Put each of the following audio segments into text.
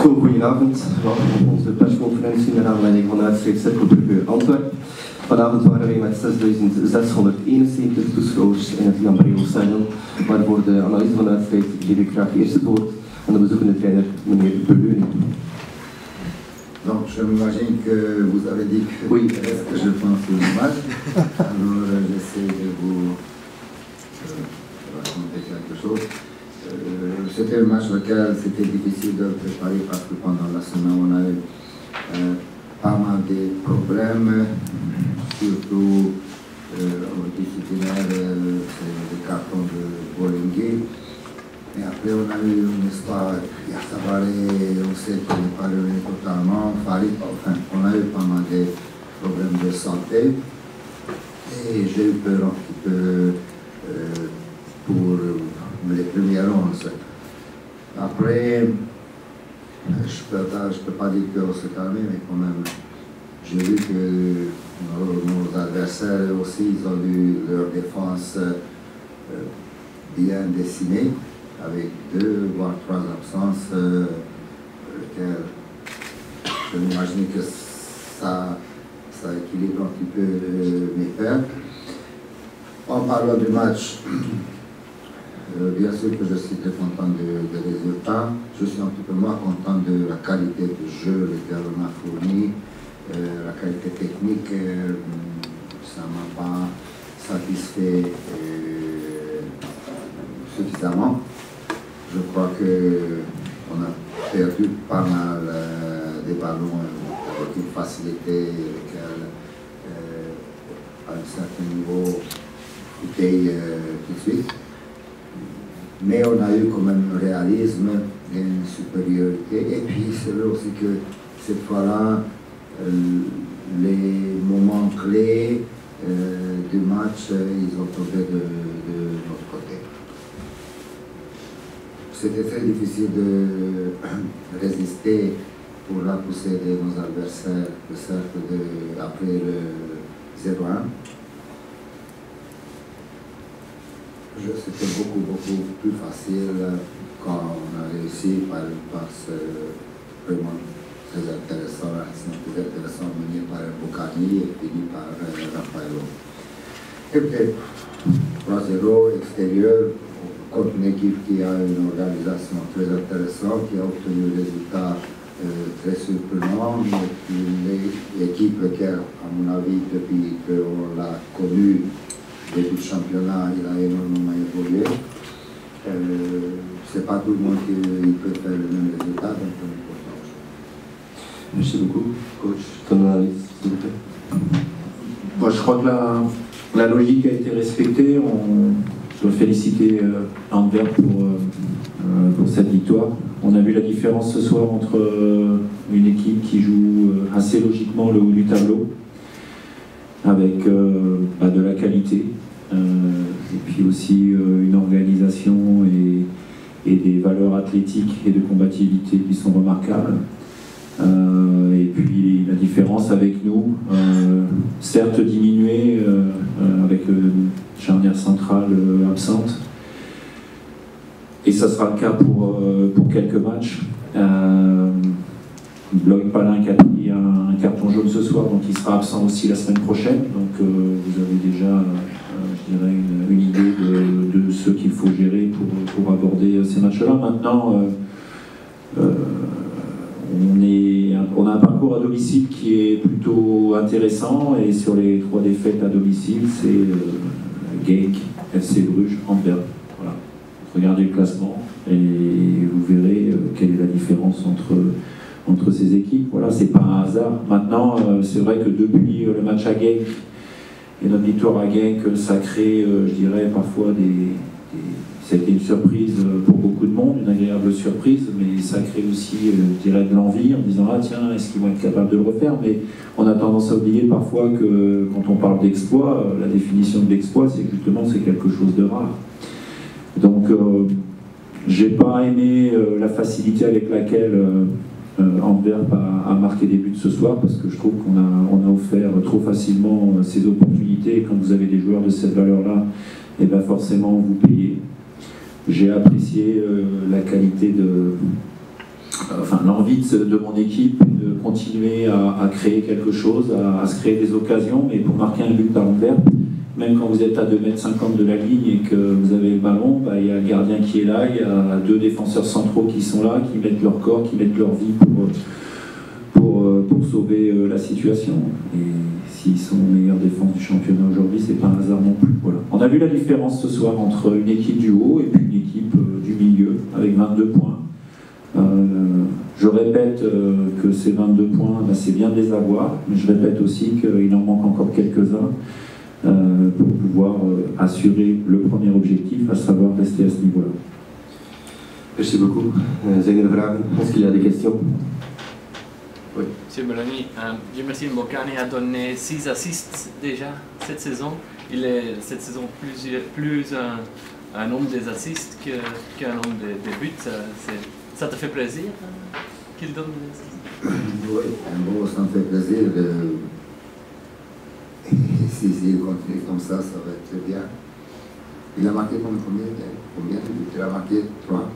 Goedenavond, welkom op onze persconferentie naar aanleiding van de wedstrijd Cercle Brugge Antwerpen. Vanavond waren wij met 6.671 toeschouwers in het Jan Stadion, maar voor de analyse van de wedstrijd geef ik graag eerst het woord aan de bezoekende trainer, meneer Beleuning. Donc je m'imagine que vous avez dit que, oui, que je pense au match, alors j'essaie de vous raconter quelque chose. C'était un match auquel c'était difficile de préparer parce que pendant la semaine on a eu pas mal de problèmes, surtout au disciplinaire, le carton de Bolingui. Et après on a eu une histoire, on sait qu'il n'est pas revenu totalement, enfin on a eu pas mal de problèmes de santé. Et j'ai eu peur un petit peu pour les premières 11. Après, je peux pas dire qu'on s'est calmé, mais quand même, j'ai vu que nos adversaires aussi, ils ont eu leur défense bien dessinée, avec 2 voire 3 absences, lesquelles je m'imagine que ça équilibre un petit peu mes pertes. En parlant du match, bien sûr que je suis très content des résultats. Je suis un petit peu moins content de la qualité du jeu, lequel on a fourni, la qualité technique, ça ne m'a pas satisfait suffisamment. Je crois qu'on a perdu pas mal des ballons avec une facilité laquelle, à un certain niveau, était tout de suite. Mais on a eu quand même un réalisme et une supériorité. Et puis c'est vrai aussi que cette fois-là, les moments clés du match, ils ont tombé de notre côté. C'était très difficile de résister pour la poussée de nos adversaires, de cercle après le 0-1. C'était beaucoup plus facile quand on a réussi par une passe vraiment très intéressante, très intéressant, menée par Bocani et fini par Raffaello. Et peut-être 3-0 extérieur contre une équipe qui a une organisation très intéressante, qui a obtenu des résultats très surprenants, une équipe qui, à mon avis, depuis qu'on l'a connue, début du championnat, il a énormément évolué. C'est pas tout le monde qui peut faire le même résultat, donc on est content. Merci beaucoup, coach. Ton analyse, s'il vous plaît. Moi, je crois que la logique a été respectée. Je dois féliciter Antwerp pour cette victoire. On a vu la différence ce soir entre une équipe qui joue assez logiquement le haut du tableau, avec de la qualité, et puis aussi une organisation et des valeurs athlétiques et de combativité qui sont remarquables. Et puis la différence avec nous, certes diminuée avec une charnière centrale absente, et ça sera le cas pour quelques matchs. Loïc Palin qui a pris un carton jaune ce soir, donc il sera absent aussi la semaine prochaine. Donc vous avez déjà, je dirais, une idée de ce qu'il faut gérer pour aborder ces matchs-là. Maintenant, on a un parcours à domicile qui est plutôt intéressant, et sur les 3 défaites à domicile, c'est Genk, FC Bruges, Antwerp. Voilà. Regardez le classement et vous verrez quelle est la différence entre ces équipes. Voilà, c'est pas un hasard. Maintenant, c'est vrai que depuis le match à Genk et notre victoire à Genk, ça crée, je dirais, parfois c'était une surprise pour beaucoup de monde, une agréable surprise, mais ça crée aussi, je dirais, de l'envie en disant « Ah tiens, est-ce qu'ils vont être capables de le refaire ?» Mais on a tendance à oublier parfois que quand on parle d'exploit, la définition de l'exploit, c'est que justement c'est quelque chose de rare. Donc, j'ai pas aimé la facilité avec laquelle Antwerp a marqué des buts ce soir, parce que je trouve qu'on a offert trop facilement ces opportunités, et quand vous avez des joueurs de cette valeur-là, et bien forcément vous payez. J'ai apprécié la qualité l'envie de mon équipe de continuer à créer quelque chose, à se créer des occasions, mais pour marquer un but par Antwerp, même quand vous êtes à 2,50 m de la ligne et que vous avez le ballon, il y a le gardien qui est là, il y a 2 défenseurs centraux qui sont là, qui mettent leur corps, qui mettent leur vie pour sauver la situation. Et s'ils sont meilleure défense du championnat aujourd'hui, c'est pas un hasard non plus. Voilà. On a vu la différence ce soir entre une équipe du haut et puis une équipe du milieu, avec 22 points. Je répète que ces 22 points, c'est bien de les avoir, mais je répète aussi qu'il en manque encore quelques-uns pour pouvoir assurer le premier objectif, à savoir rester à ce niveau-là. Merci beaucoup. Zijn er vragen? Est-ce qu'il y a des questions? Oui. Monsieur Meloni, Jemerson Mbokani a donné 6 assists déjà cette saison. Il est cette saison plus un nombre des assists qu'un nombre de buts. Ça te fait plaisir qu'il donne des assists? Oui, bon, ça me fait plaisir. S'il continue comme ça va être très bien. Il a marqué combien de buts? Il a marqué 3,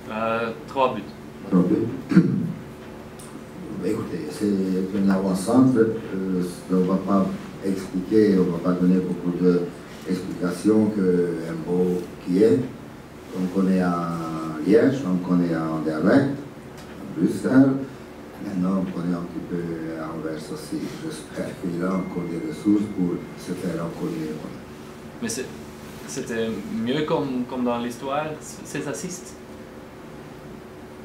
4 3 buts. 3 buts. Écoutez, c'est un avant-centre. On ne va pas expliquer, on ne va pas donner beaucoup d'explications qu'un beau qui est. On connaît à Liège, on connaît à Anderlecht, à Bruxelles. Maintenant, on connaît un petit peu à Anvers aussi. J'espère qu'il a encore des ressources pour se faire encore mieux. Mais c'était mieux comme dans l'histoire, ces assists?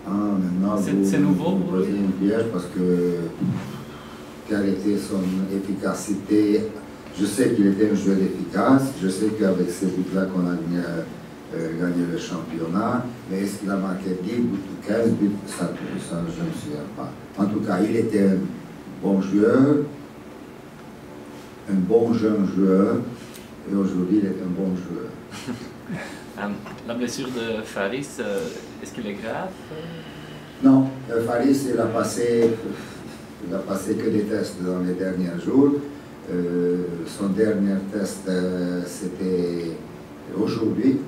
Maintenant, c'est nouveau vous posez une piège parce que quelle était son efficacité? Je sais qu'il était un joueur efficace, je sais qu'avec ces buts-là qu'on a gagné le championnat, mais est-ce qu'il a marqué 10 buts ou 15 buts? Ça je ne me souviens pas. En tout cas, il était un bon joueur, un bon jeune joueur, et aujourd'hui il est un bon joueur. La blessure de Faris, est-ce qu'il est grave? Non, Faris, il a passé que des tests dans les derniers jours. Son dernier test, c'était aujourd'hui.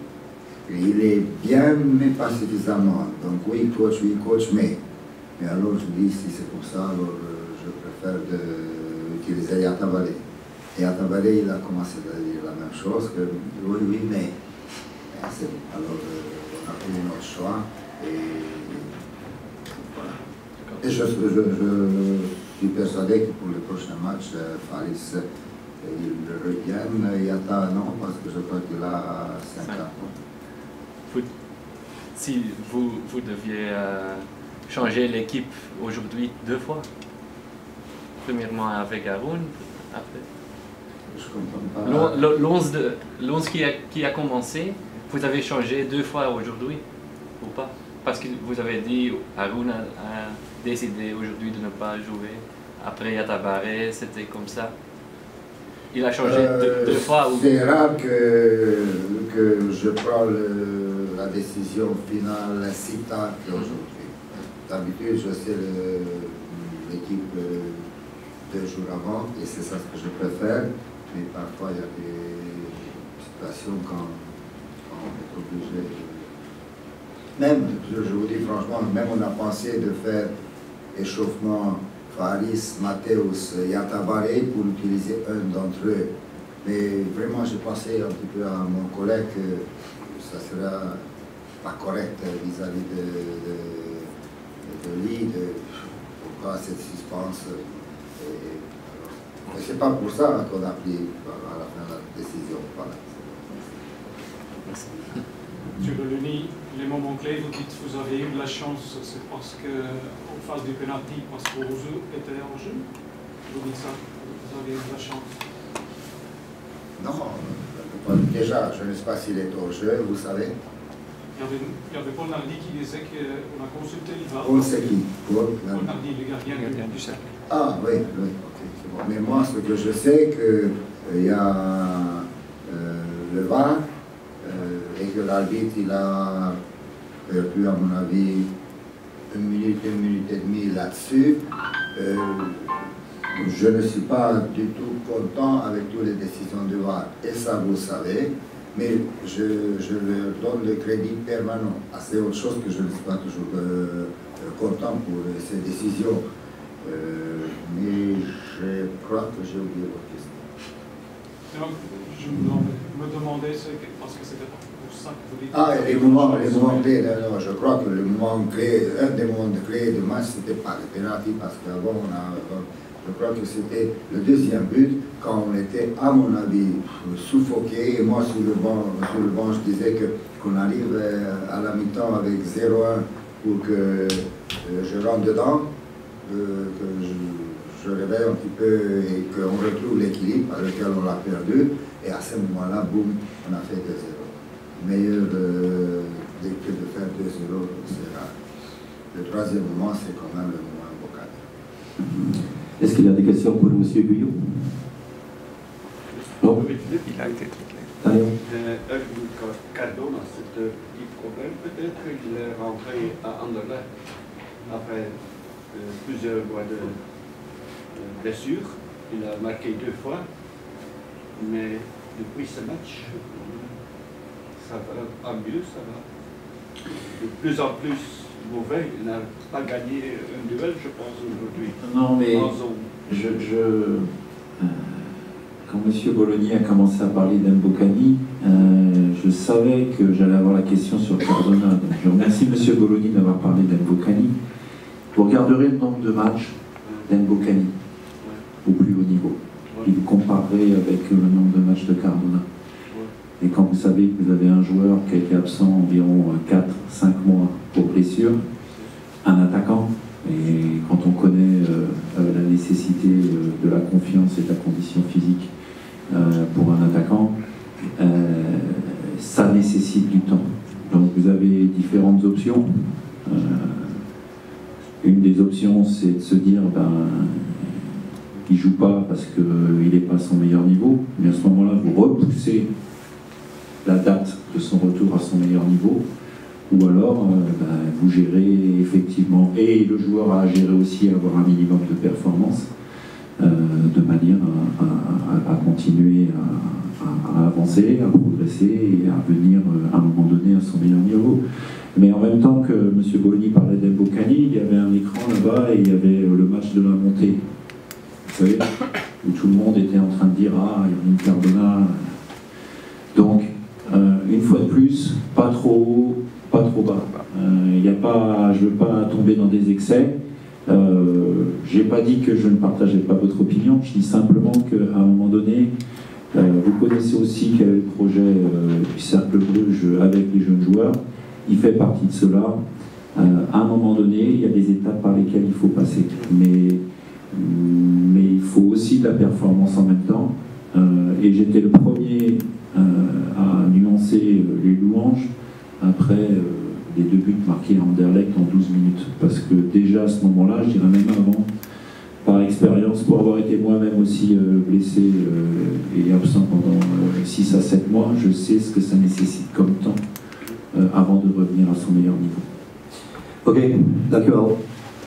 Il est bien, mais pas suffisamment. Donc oui, coach, mais alors je dis, si c'est pour ça, alors je préfère utiliser Yatabare. Et Yatabare, il a commencé à dire la même chose, que oui, mais c'est bon. Alors on a pris notre choix et voilà. Et je suis persuadé que pour le prochain match, Faris, il revient. Yata, non, parce que je crois qu'il a 50 ans. Si vous deviez changer l'équipe aujourd'hui 2 fois, premièrement avec Haroun, après. Je comprends pas. L'11 qui a commencé, vous avez changé 2 fois aujourd'hui, ou pas? Parce que vous avez dit, Haroun a décidé aujourd'hui de ne pas jouer. Après Yatabare, c'était comme ça. Il a changé 2 fois. C'est rare que je prends la décision finale si tard qu'aujourd'hui. D'habitude, je sais l'équipe 2 jours avant et c'est ça ce que je préfère. Mais parfois, il y a des situations quand on est obligé. Même, je vous dis franchement, même on a pensé de faire échauffement Faris, Mateusz, Yatabare pour utiliser un d'entre eux. Mais vraiment, j'ai pensé un petit peu à mon collègue que ça sera pas correct vis-à-vis de lui, pourquoi cette suspense. Mais c'est pas pour ça qu'on a pris à la fin la décision. Voilà. Monsieur Meloni, les moments clés, vous dites que vous avez eu de la chance, c'est parce qu'en phase du penalty, parce que Rousseau était en jeu? Vous dites ça, vous avez eu de la chance? Non, déjà, je ne sais pas s'il est au jeu, vous savez. Il y avait Paul Nardi qui disait qu'on a consulté le VAR. Paul, c'est qui? Paul Nardi, le gardien du cercle. Ah oui, ok, c'est bon. Mais moi, ce que je sais, qu'il y a le VAR, et que l'arbitre, il a perdu, à mon avis, 1 minute et demie là-dessus. Je ne suis pas du tout content avec toutes les décisions de VAR, et ça vous le savez, mais je leur donne le crédit permanent. C'est autre chose que je ne suis pas toujours content pour ces décisions. Mais je crois que j'ai oublié votre question. Donc, je me demandais, parce que c'était pour ça que vous dites... Ah, les moments clés, non, je crois que le moment clé, un des moments clés de match, c'était pas le penalty, parce qu'avant, je crois que c'était le deuxième but, quand on était, à mon avis, suffoqué, et moi sur le banc je disais qu'on arrive à la mi-temps avec 0-1 pour que je rentre dedans, que je réveille un petit peu et qu'on retrouve l'équilibre avec lequel on l'a perdu, et à ce moment-là, boum, on a fait 2-0. Meilleur que de faire 2-0, c'est rare. Le troisième moment, c'est quand même le moment Bocani. Est-ce qu'il y a des questions pour M. Guyot? Non? Il a été Daniel? Cardona, c'est un petit problème. Peut-être qu'il est rentré à Anderlecht après plusieurs mois de blessure. Il a marqué 2 fois, mais depuis ce match, ça va pas mieux, ça va de plus en plus mauvais. Il n'a pas gagné un duel, je pense, aujourd'hui. Non, mais en zone. Quand M. Bologna a commencé à parler d'Mbokani, je savais que j'allais avoir la question sur Cardona. Donc je remercie M. Bologna d'avoir parlé d'Mbokani. Vous regarderez le nombre de matchs d'Mbokani au plus haut niveau. Et vous comparerez avec le nombre de matchs de Cardona. Et quand vous savez que vous avez un joueur qui a été absent environ 4-5 mois pour blessure, un attaquant, et quand on connaît la nécessité de la confiance et de la condition physique pour un attaquant, ça nécessite du temps. Donc vous avez différentes options. Une des options, c'est de se dire qu'il ne joue pas parce qu'il n'est pas à son meilleur niveau, mais à ce moment-là, vous repoussez la date de son retour à son meilleur niveau, ou alors vous gérez effectivement, et le joueur a géré aussi à avoir un minimum de performance, de manière à continuer à avancer, à progresser et à venir à un moment donné à son meilleur niveau. Mais en même temps que M. Bologna parlait d'Mbokani, il y avait un écran là-bas et il y avait le match de la montée, vous savez, où tout le monde était en train de dire « Ah, il y a une Cardona ». Donc, une fois de plus, pas trop haut, pas trop bas. Je ne veux pas tomber dans des excès. Je n'ai pas dit que je ne partageais pas votre opinion, je dis simplement qu'à un moment donné, vous connaissez aussi quel est le projet du Cercle Bruges avec les jeunes joueurs. Il fait partie de cela. À un moment donné, il y a des étapes par lesquelles il faut passer. Mais il faut aussi de la performance en même temps. Et j'étais le premier à nuancer les louanges après les 2 buts marqués à Anderlecht en 12 minutes. Parce que déjà à ce moment-là, je dirais même avant, par expérience, pour avoir été moi-même aussi blessé et absent pendant 6 à 7 mois, je sais ce que ça nécessite comme temps avant de revenir à son meilleur niveau. Oké, dankjewel.